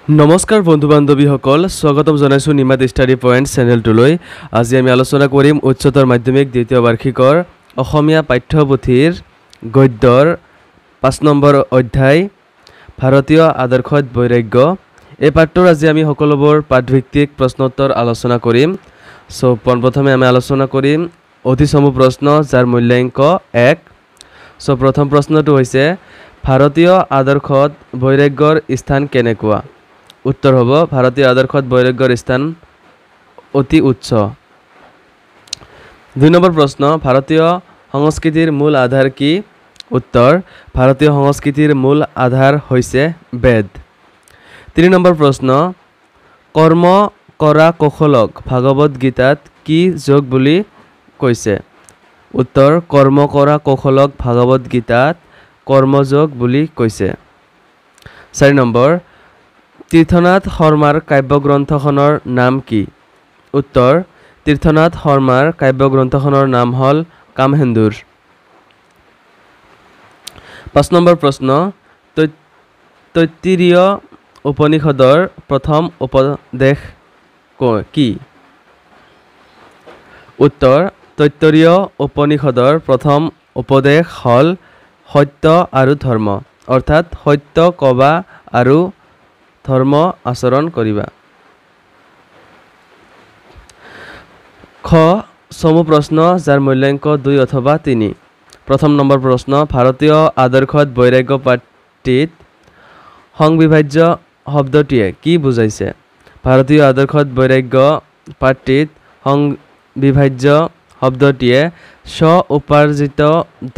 নমস্কাৰ বন্ধু বান্ধৱীসকল, স্বাগতম জনাইছোঁ নিমাত ষ্টাডি পইণ্ট চেনেলটোলৈ। আজি আমি আলোচনা কৰিম উচ্চতৰ মাধ্যমিক দ্বিতীয় বাৰ্ষিকৰ অসমীয়া পাঠ্যপুথিৰ গদ্যৰ ৫ নম্বৰ অধ্যায় ভাৰতীয় আদৰ্শত বৈৰাগ্য। এই পাঠটোৰ আজি আমি সকলোবোৰ পাঠভিত্তিক প্ৰশ্নোত্তৰ আলোচনা কৰিম। পোনপ্ৰথমে আমি আলোচনা কৰিম অধিচমু প্ৰশ্ন, যাৰ মূল্যাংক ১। প্ৰথম প্ৰশ্নটো হৈছে, ভাৰতীয় আদৰ্শত বৈৰাগ্যৰ স্থান কেনেকুৱা? উত্তৰ হ'ব, ভাৰতীয় আদৰ্শত বৈৰাগ্যৰ স্থান অতি উচ্চ। ২ নম্বৰ প্ৰশ্ন, ভাৰতীয় সংস্কৃতিৰ মূল আধাৰ কি? উত্তৰ, ভাৰতীয় সংস্কৃতিৰ মূল আধাৰ হৈছে বেদ। ৩ নম্বৰ প্ৰশ্ন, কৰ্ম কৰা কৌশলক ভাগৱত গীতাত কি যোগ বুলি কৈছে? উত্তৰ, কৰ্ম কৰা কৌশলক ভাগৱত গীতাত কৰ্মযোগ বুলি কৈছে। ৪ নম্বৰ, তীৰ্থনাথ শৰ্মাৰ কাব্যগ্ৰন্থখনৰ নাম কি? উত্তৰ, তীৰ্থনাথ শৰ্মাৰ কাব্যগ্ৰন্থখনৰ নাম হ'ল কামসিন্দুৰ। ৫ নম্বৰ প্ৰশ্ন, তৈত্তিৰীয় উপনিষদৰ প্ৰথম উপদেশ কি? উত্তৰ, তৈত্তিৰীয় উপনিষদৰ প্ৰথম উপদেশ হ'ল সত্য আৰু ধৰ্ম, অৰ্থাৎ সত্য কবা আৰু ধৰ্ম আচৰণ কৰিবা। খ চমু প্ৰশ্ন, যাৰ মূল্যাংক ২ অথবা ৩। প্ৰথম নম্বৰ প্ৰশ্ন, ভাৰতীয় আদৰ্শত বৈৰাগ্য পাঠটিত সংবিভাজ্য শব্দটিয়ে কি বুজাইছে? ভাৰতীয় আদৰ্শত বৈৰাগ্য পাঠটিত সংবিভাজ্য শব্দটিয়ে স্ব উপাৰ্জিত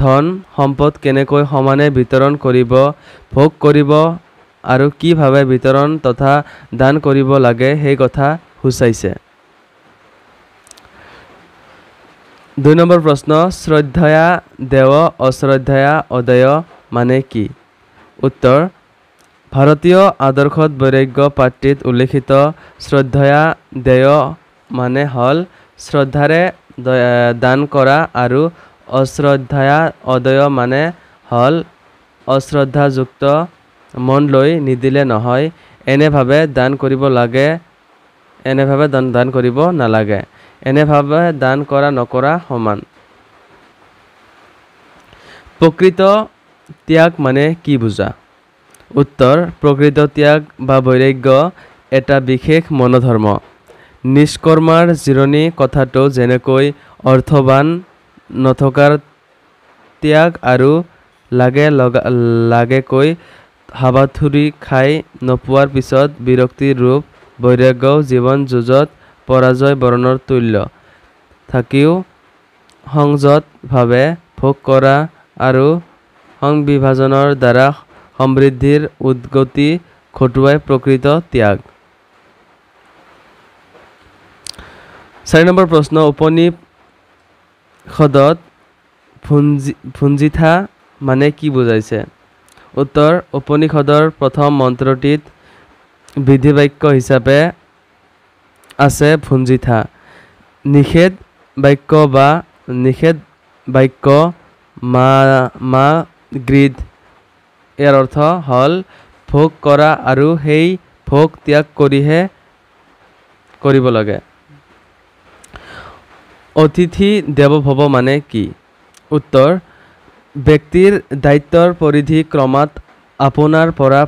ধন সম্পদ কেনেকৈ সমানে বিতৰণ কৰিব, ভোগ কৰিব আৰু কিভাৱে বিতৰণ তথা দান কৰিব লাগে সেই কথা সূচাইছে। ২ নম্বৰ প্ৰশ্ন, শ্ৰদ্ধয়া দেৱ অশ্ৰদ্ধয়া অদেয় মানে কি? উত্তৰ, ভাৰতীয় আদৰ্শত বৈৰাগ্য পাঠটিত উল্লেখিত শ্ৰদ্ধয়া দেয় মানে হ'ল শ্ৰদ্ধাৰে দান কৰা আৰু অশ্ৰদ্ধয়া অদেয় মানে হ'ল অশ্ৰদ্ধাযুক্ত মন লৈ নিদিলে নহয়, এনেভাৱে দান কৰিব লাগে, এনেভাৱে দান কৰিব নালাগে, এনেভাৱে দান কৰা নকৰা সমান। প্ৰকৃত ত্যাগ মানে কি বুজা? উত্তৰ, প্ৰকৃত ত্যাগ বা বৈৰাগ্য এটা বিশেষ মনোধৰ্ম। নিষ্কৰ্মাৰ জিৰণি কথাটো যেনেকৈ অৰ্থবান নথকাৰ ত্যাগ আৰু লাগেকৈ হাবাথুৰি খাই নোপোৱাৰ পিছত বিৰক্তিৰ ৰূপ বৈৰাগ্যও জীৱন যুঁজত পৰাজয় বৰণৰ তুল্য থাকিও সংযতভাৱে ভোগ কৰা আৰু সংবিভাজনৰ দ্বাৰা সমৃদ্ধিৰ উদ্গতি ঘটোৱাই প্ৰকৃত ত্যাগ। ৪ নম্বৰ প্ৰশ্ন, উপনিষদত ভুঞ্জিথা মানে কি বুজাইছে? উত্তৰ, উপনিষদৰ প্ৰথম মন্ত্ৰটিত বিধিবাক্য হিচাপে আছে ভুঞ্জিথা। নিষেধ বাক্য বা নিষেধ বাক্য মা গৃধ, ইয়াৰ অৰ্থ হ'ল ভোগ কৰা আৰু সেই ভোগ ত্যাগ কৰিহে কৰিব লাগে। অতিথি দেৱ ভৱ মানে কি? উত্তৰ, ব্যক্তিৰ দায়িত্বৰ পৰিধি ক্ৰমাৎ আপোনাৰ পৰা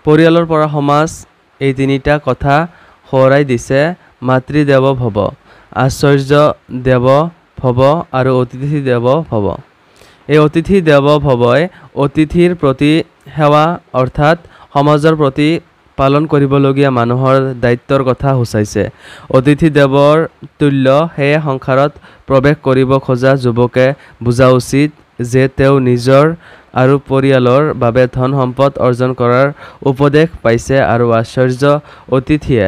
পৰিয়ালৰ পৰা সমাজ, এই তিনিটা কথা সোঁৱৰাই দিছে মাতৃদেৱ ভৱ, আচাৰ্য দেৱ ভৱ আৰু অতিথি দেৱ ভৱ। এই অতিথি দেৱ ভৱই অতিথিৰ প্ৰতি সেৱা অৰ্থাৎ সমাজৰ প্ৰতি পালন কৰিবলগীয়া মানুহৰ দায়িত্বৰ কথা সূচাইছে। অতিথি দেৱৰ তুল্য সেয়ে সংসাৰত প্ৰৱেশ কৰিব খোজা যুৱকে বুজা উচিত যে তেওঁ নিজৰ আৰু পৰিয়ালৰ বাবে ধন সম্পদ অৰ্জন কৰাৰ উপদেশ পাইছে আৰু আচাৰ্য অতিথিয়ে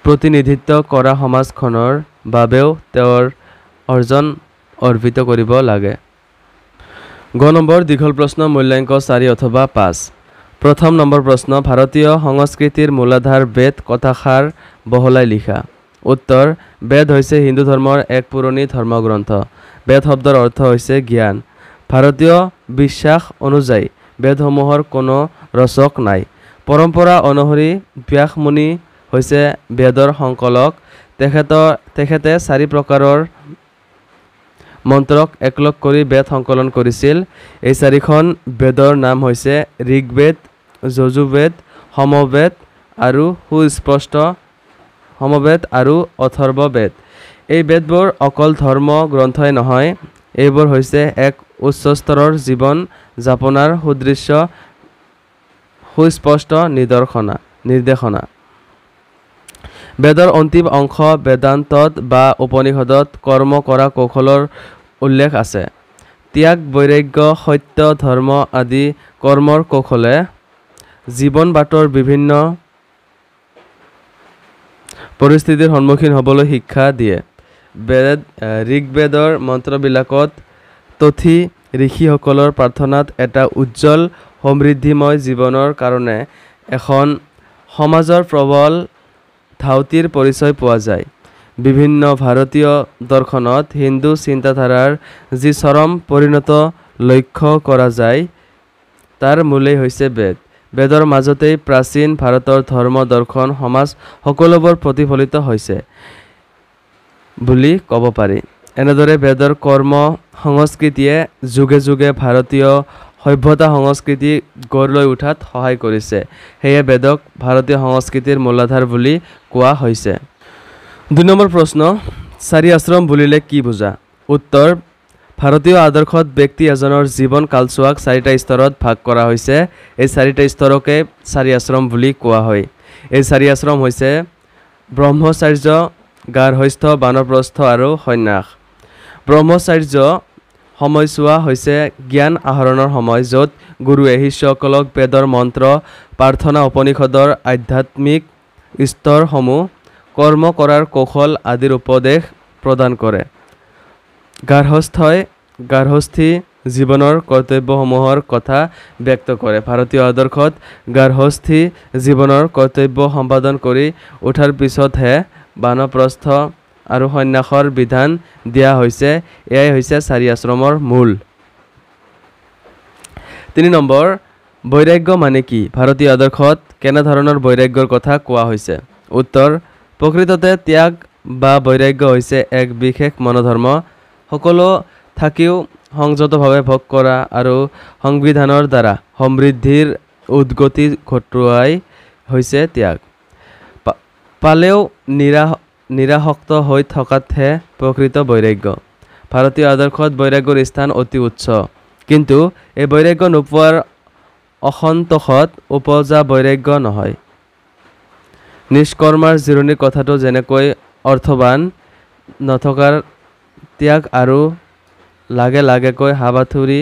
প্ৰতিনিধিত্ব কৰা সমাজখনৰ বাবেও তেওঁৰ অৰ্জন অৰ্পিত কৰিব লাগে। গ নম্বৰ দীঘল প্ৰশ্ন, মূল্যাংক ৪ অথবা ৫। প্ৰথম নম্বৰ প্ৰশ্ন, ভাৰতীয় সংস্কৃতিৰ মূলাধাৰ বেদ কথাষাৰ বহলাই লিখা। উত্তৰ, বেদ হৈছে হিন্দু ধৰ্মৰ এক পুৰণি ধৰ্মগ্ৰন্থ। বেদ শব্দৰ অৰ্থ হৈছে জ্ঞান। ভাৰতীয় বিশ্বাস অনুযায়ী বেদসমূহৰ কোনো ৰচক নাই। পৰম্পৰা অনুসৰি ব্যাসমুনি হৈছে বেদৰ সংকলক। তেখেতে 4 প্ৰকাৰৰ মন্ত্ৰক একলগ কৰি বেদ সংকলন কৰিছিল। এই 4খন বেদৰ নাম হৈছে ঋগ্বেদ, যজুৰ্বেদ, সমবেদ আৰু সুস্পষ্ট সমবেদ আৰু অথৰ্ববেদ। এই বেদবোৰ অকল ধৰ্ম গ্ৰন্থই নহয়, এইবোৰ হৈছে এক উচ্চ স্তৰৰ জীৱন যাপনৰ সুস্পষ্ট নিৰ্দেশনা। বেদৰ অন্তিম অংশ বেদান্তত বা উপনিষদত কৰ্ম কৰা কৌশলৰ উল্লেখ আছে। ত্যাগ, বৈৰাগ্য, সত্য, ধৰ্ম আদি কৰ্মৰ কৌশলে জীৱন বাটৰ বিভিন্ন পৰিস্থিতিৰ সন্মুখীন হ'বলৈ শিক্ষা দিয়ে। ঋগ্বেদৰ মন্ত্ৰবিলাকত তথি ঋষিসকলৰ প্ৰাৰ্থনাত এটা উজ্জ্বল সমৃদ্ধিময় জীৱনৰ কাৰণে এখন সমাজৰ প্ৰবল ধাউতিৰ পৰিচয় পোৱা যায়। বিভিন্ন ভাৰতীয় দৰ্শনত হিন্দু চিন্তাধাৰাৰ যি চৰম পৰিণত লক্ষ্য কৰা যায় তাৰ মূলেই হৈছে বেদ। বেদৰ মাজতেই প্ৰাচীন ভাৰতৰ ধৰ্ম, দৰ্শন, সমাজ সকলোবোৰ প্ৰতিফলিত হৈছে বুলি ক'ব পাৰি। এনেদৰে বেদৰ কৰ্ম সংস্কৃতিয়ে যুগে যুগে ভাৰতীয় সভ্যতা সংস্কৃতি গঢ় লৈ উঠাত সহায় কৰিছে। সেয়ে বেদক ভাৰতীয় সংস্কৃতিৰ মূলাধাৰ বুলি কোৱা হৈছে। 2 নম্বৰ প্ৰশ্ন, 4 আশ্ৰম বুলিলে কি বুজা? উত্তৰ, ভাৰতীয় আদৰ্শত ব্যক্তি এজনৰ জীৱন কালছোৱাক 4টা স্তৰত ভাগ কৰা হৈছে। এই 4টা স্তৰকে 4 আশ্ৰম বুলি কোৱা হয়। এই 4 আশ্ৰম হৈছে ব্ৰহ্মচাৰ্য, গাৰ্হস্থ্য, বানপ্ৰস্থ আৰু সন্ন্যাস। ব্ৰহ্মচাৰ্য সময়ছোৱা হৈছে জ্ঞান আহৰণৰ সময়, য'ত গুৰুৱে শিষ্যসকলক বেদৰ মন্ত্ৰ, প্ৰাৰ্থনা, উপনিষদৰ আধ্যাত্মিক স্তৰসমূহ, কৰ্ম কৰাৰ কৌশল আদিৰ উপদেশ প্ৰদান কৰে। গাৰ্হস্থী জীৱনৰ কৰ্তব্যসমূহৰ কথা ব্যক্ত কৰে। ভাৰতীয় আদৰ্শত গাৰ্হস্থী জীৱনৰ কৰ্তব্য সম্পাদন কৰি উঠাৰ পিছতহে বানপ্ৰস্থ আৰু সন্ন্যাসৰ বিধান দিয়া হৈছে। এয়াই হৈছে 4 আশ্ৰমৰ মূল। 3 নম্বৰ, বৈৰাগ্য মানে কি? ভাৰতীয় আদৰ্শত কেনেধৰণৰ বৈৰাগ্যৰ কথা কোৱা হৈছে? উত্তৰ, প্ৰকৃততে ত্যাগ বা বৈৰাগ্য হৈছে এক বিশেষ মনোধৰ্ম। সকলো থাকিও সংযতভাৱে ভোগ কৰা আৰু সংবিধানৰ দ্বাৰা সমৃদ্ধিৰ উদ্গতি ঘটোৱাই হৈছে ত্যাগ। পালেও নিৰাসক্ত হৈ থকাতহে প্ৰকৃত বৈৰাগ্য। ভাৰতীয় আদৰ্শত বৈৰাগ্যৰ স্থান অতি উচ্চ, কিন্তু এই বৈৰাগ্য নোপোৱাৰ অসন্তোষত উপজা বৈৰাগ্য নহয়। নিষ্কৰ্মাৰ জিৰণিৰ কথাটো যেনেকৈ অৰ্থবান নথকাৰ ত্যাগ আৰু লাগেকৈ হাবাথুৰি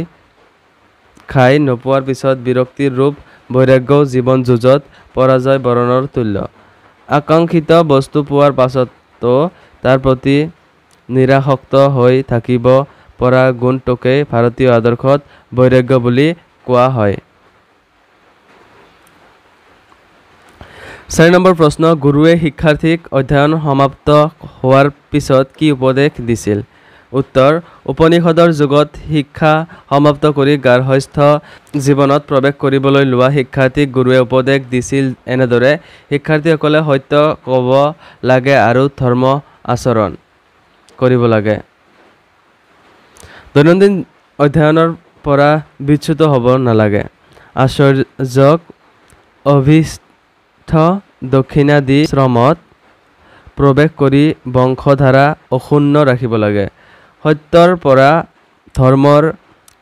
খাই নোপোৱাৰ পিছত বিৰক্তিৰ ৰূপ বৈৰাগ্যও জীৱন যুঁজত পৰাজয় বৰণৰ তুল্য। আকাংক্ষিত বস্তু পোৱাৰ পাছতো তাৰ প্ৰতি নিৰাসক্ত হৈ থাকিব পৰা গুণটোকেই ভাৰতীয় আদৰ্শত বৈৰাগ্য বুলি কোৱা হয়। 4 নম্বৰ প্ৰশ্ন, গুৰুৱে শিক্ষাৰ্থীক অধ্যয়ন সমাপ্ত হোৱাৰ পিছত কি উপদেশ দিছিল? উত্তৰ, উপনিষদৰ যুগত শিক্ষা সমাপ্ত কৰি গাৰ্হস্থ্য জীৱনত প্ৰৱেশ কৰিবলৈ লোৱা শিক্ষাৰ্থীক গুৰুৱে উপদেশ দিছিল এনেদৰে: শিক্ষাৰ্থীসকলে সত্য ক'ব লাগে আৰু ধৰ্ম আচৰণ কৰিব লাগে। দৈনন্দিন অধ্যয়নৰ পৰা বিচ্যুত হ'ব নালাগে। আচাৰ্যক অভীষ্ট দক্ষিণা দি শ্ৰমত প্ৰৱেশ কৰি বংশধাৰা অক্ষুণ্ণ ৰাখিব লাগে। সত্যৰ পৰা ধৰ্মৰ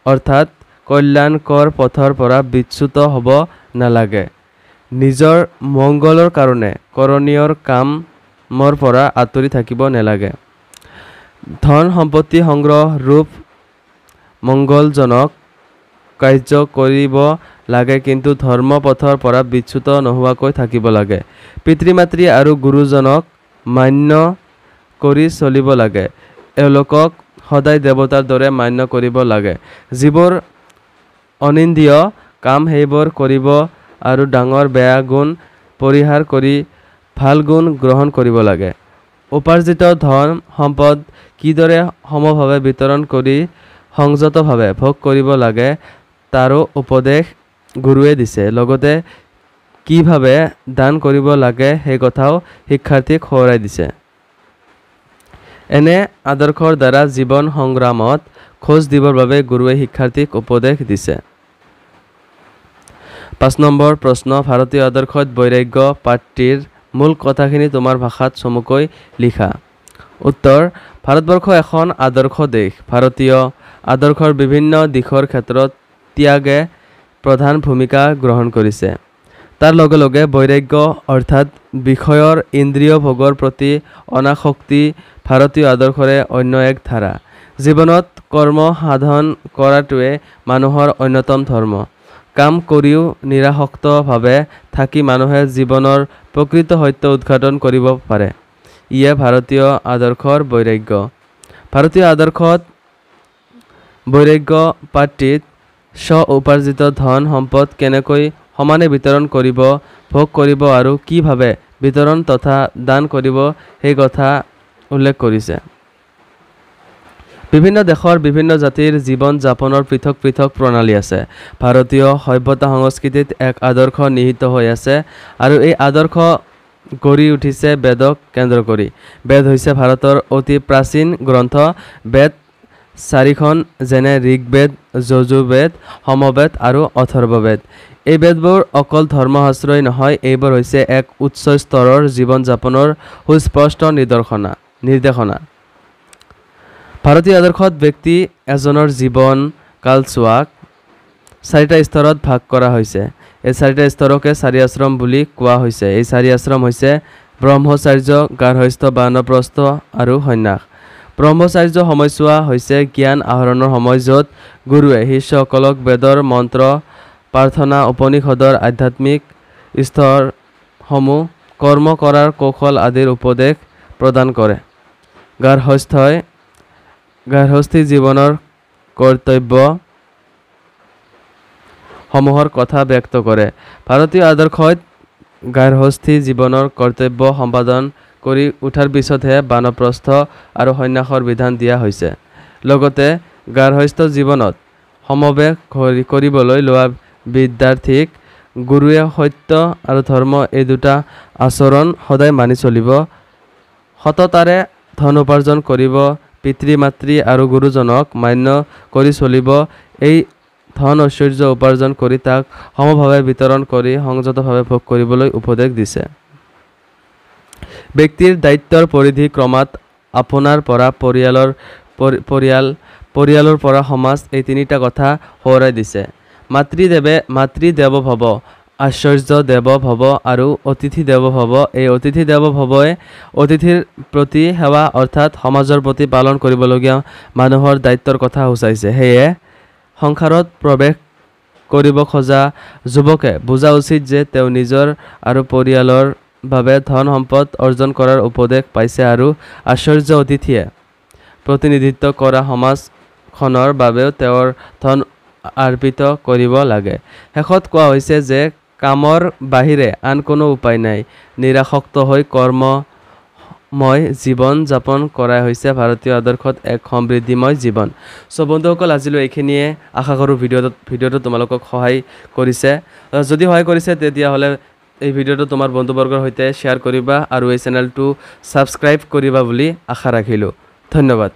অৰ্থাৎ কল্যাণকৰ পথৰ পৰা বিচ্যুত হ'ব নালাগে। নিজৰ মংগলৰ কাৰণে কৰণীয় কামৰ পৰা আঁতৰি থাকিব নালাগে। ধন সম্পত্তি সংগ্ৰহ ৰূপ মংগলজনক কাৰ্য কৰিব লাগে, কিন্তু ধৰ্ম পথৰ পৰা বিচ্যুত নোহোৱাকৈ থাকিব লাগে। পিতৃ মাতৃ আৰু গুৰুজনক মান্য কৰি চলিব লাগে। এওঁলোকক সদায় দেৱতাৰ দৰে মান্য কৰিব লাগে। যিবোৰ অনিন্দিয় কাম সেইবোৰ কৰিব আৰু ডাঙৰ বেয়া গুণ পৰিহাৰ কৰি ভাল গুণ গ্ৰহণ কৰিব লাগে। উপাৰ্জিত ধন সম্পদ কিদৰে সমভাৱে বিতৰণ কৰি সংযতভাৱে ভোগ কৰিব লাগে তাৰো উপদেশ গুৰুৱে দিছে। লগতে কিভাৱে দান কৰিব লাগে সেই কথাও শিক্ষাৰ্থীক সোঁৱৰাই দিছে। এনে আদৰ্শৰ দ্বাৰা জীৱন সংগ্ৰামত খোজ দিবৰ বাবে গুৰুৱে শিক্ষাৰ্থীক উপদেশ দিছে। 5 নম্বৰ প্ৰশ্ন, ভাৰতীয় আদৰ্শত বৈৰাগ্য পাঠটিৰ মূল কথাখিনি তোমাৰ ভাষাত চমুকৈ লিখা। উত্তৰ, ভাৰতবৰ্ষ এখন আদৰ্শ দেশ। ভাৰতীয় আদৰ্শৰ বিভিন্ন দিশৰ ক্ষেত্ৰত ত্যাগে প্ৰধান ভূমিকা গ্ৰহণ কৰিছে। তাৰ লগে লগে বৈৰাগ্য অৰ্থাৎ বিষয়ৰ ইন্দ্ৰিয় ভোগৰ প্ৰতি অনাসক্তি ভাৰতীয় আদৰ্শৰে অন্য এক ধাৰা। জীৱনত কৰ্ম সাধন কৰাটোৱে মানুহৰ অন্যতম ধৰ্ম। কাম কৰিও নিৰাসক্তভাৱে থাকি মানুহে জীৱনৰ প্ৰকৃত সত্য উদ্ঘাটন কৰিব পাৰে। ইয়ে ভাৰতীয় আদৰ্শৰ বৈৰাগ্য। ভাৰতীয় আদৰ্শত বৈৰাগ্য পাঠটিত স্ব উপাৰ্জিত ধন সম্পদ কেনেকৈ সমানে বিতৰণ কৰিব, ভোগ কৰিব আৰু কিভাৱে বিতৰণ তথা দান কৰিব সেই কথা উল্লেখ কৰিছে। বিভিন্ন দেশৰ বিভিন্ন জাতিৰ জীৱন যাপনৰ পৃথক পৃথক প্ৰণালী আছে। ভাৰতীয় সভ্যতা সংস্কৃতিত এক আদৰ্শ নিহিত হৈ আছে আৰু এই আদৰ্শ গঢ়ি উঠিছে বেদক কেন্দ্ৰ কৰি। বেদ হৈছে ভাৰতৰ অতি প্ৰাচীন গ্ৰন্থ। বেদ 4খন, যেনে ঋগ্বেদ, যজুৰ্বেদ, সমবেদ আৰু অথৰ্ববেদ। এই বেদবোৰ অকল ধৰ্মশাস্ত্ৰই নহয়, এইবোৰ হৈছে এক উচ্চ স্তৰৰ জীৱন যাপনৰ সুস্পষ্ট নিৰ্দেশনা। ভাৰতীয় আদৰ্শত ব্যক্তি এজনৰ জীৱন কালছোৱাক 4টা স্তৰত ভাগ কৰা হৈছে। এই 4টা স্তৰকে 4 আশ্ৰম বুলি কোৱা হৈছে। এই 4 আশ্ৰম হৈছে ব্ৰহ্মচাৰ্য, গাৰ্হস্থ্য, বানপ্ৰস্থ আৰু সন্ন্যাস। ব্ৰহ্মচাৰ্য সময়ছোৱা হৈছে জ্ঞান আহৰণৰ সময়, য'ত গুৰুৱে শিষ্যসকলক বেদৰ মন্ত্ৰ, প্ৰাৰ্থনা, উপনিষদৰ আধ্যাত্মিক স্তৰসমূহ, কৰ্ম কৰাৰ কৌশল আদিৰ উপদেশ প্ৰদান কৰে। গাৰ্হস্থী জীৱনৰ কৰ্তব্য সমূহৰ কথা ব্যক্ত কৰে। ভাৰতীয় আদৰ্শত গাৰ্হস্থী জীৱনৰ কৰ্তব্য সম্পাদন কৰি উঠাৰ পিছতহে বানপ্ৰস্থ আৰু সন্ন্যাসৰ বিধান দিয়া হৈছে। লগতে গাৰ্হস্থ্য জীৱনত সমৱেশ কৰিবলৈ লোৱা বিদ্যাৰ্থীক গুৰুৱে সত্য আৰু ধৰ্ম এই দুটা আচৰণ সদায় মানি চলিব, সততাৰে ধন উপাৰ্জন কৰিব, পিতৃ মাতৃ আৰু গুৰুজনক মান্য কৰি চলিব। এই ধন ঐশ্বৰ্য উপাৰ্জন কৰি তাক সমভাৱে বিতৰণ কৰি সংযতভাৱে ভোগ কৰিবলৈ উপদেশ দিছে। ব্যক্তিৰ দায়িত্বৰ পৰিধি ক্ৰমাৎ আপোনাৰ পৰা পৰিয়ালৰ পৰা সমাজ, এই 3টা কথা সোঁৱৰাই দিছে। মাতৃ দেৱ ভৱ, আচাৰ্য দেৱ ভৱ আৰু অতিথি দেৱ ভৱ। এই অতিথি দেৱ ভৱই অতিথিৰ প্ৰতি সেৱা অৰ্থাৎ সমাজৰ প্ৰতি পালন কৰিবলগীয়া মানুহৰ দায়িত্বৰ কথা সূচাইছে। সেয়ে সংসাৰত প্ৰৱেশ কৰিব খোজা যুৱকে বুজা উচিত যে তেওঁ নিজৰ আৰু পৰিয়ালৰ বাবে ধন সম্পদ অৰ্জন কৰাৰ উপদেশ পাইছে আৰু আচাৰ্য অতিথিয়ে প্ৰতিনিধিত্ব কৰা সমাজখনৰ বাবেও তেওঁৰ ধন অৰ্পিত কৰিব লাগে। শেষত কোৱা হৈছে যে কামৰ বাহিৰে আন কোনো উপায় নাই। নিৰাসক্ত হৈ কৰ্মময় জীৱন যাপন কৰাই হৈছে ভাৰতীয় আদৰ্শত এক সমৃদ্ধিময় জীৱন। বন্ধুসকল, আজিলৈ এইখিনিয়ে। আশা কৰোঁ ভিডিঅ'টো তোমালোকক সহায় কৰিছে। যদি সহায় কৰিছে তেতিয়াহ'লে এই ভিডিঅ'টো তোমাৰ বন্ধুবৰ্গৰ সৈতে শ্বেয়াৰ কৰিবা আৰু এই চেনেলটো ছাবস্ক্ৰাইব কৰিবা বুলি আশা ৰাখিলোঁ। ধন্যবাদ।